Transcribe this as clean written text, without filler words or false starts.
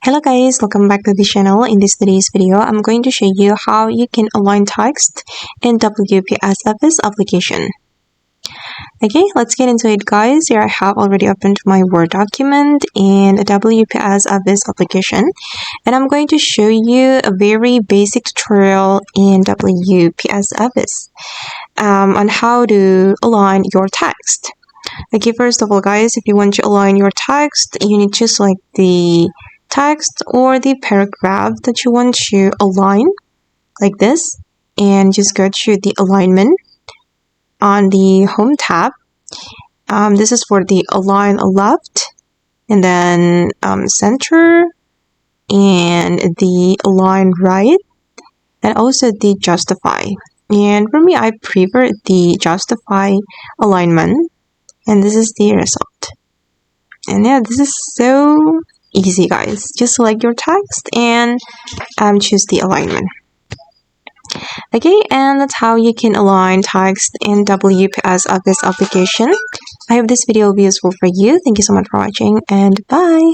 Hello guys, welcome back to the channel. In today's video, I'm going to show you how you can align text in WPS Office application. Okay, let's get into it guys. Here I have already opened my Word document in a WPS Office application, and I'm going to show you a very basic tutorial in WPS Office on how to align your text. Okay, first of all guys, if you want to align your text, you need to select the text or the paragraph that you want to align like this, and just go to the alignment on the home tab. This is for the align left, and then center, and the align right, and also the justify. And for me, I prefer the justify alignment, and this is the result. And yeah, this is so easy guys. Just select your text and choose the alignment. Okay, and that's how you can align text in WPS Office application. I hope this video will be useful for you. Thank you so much for watching, and bye.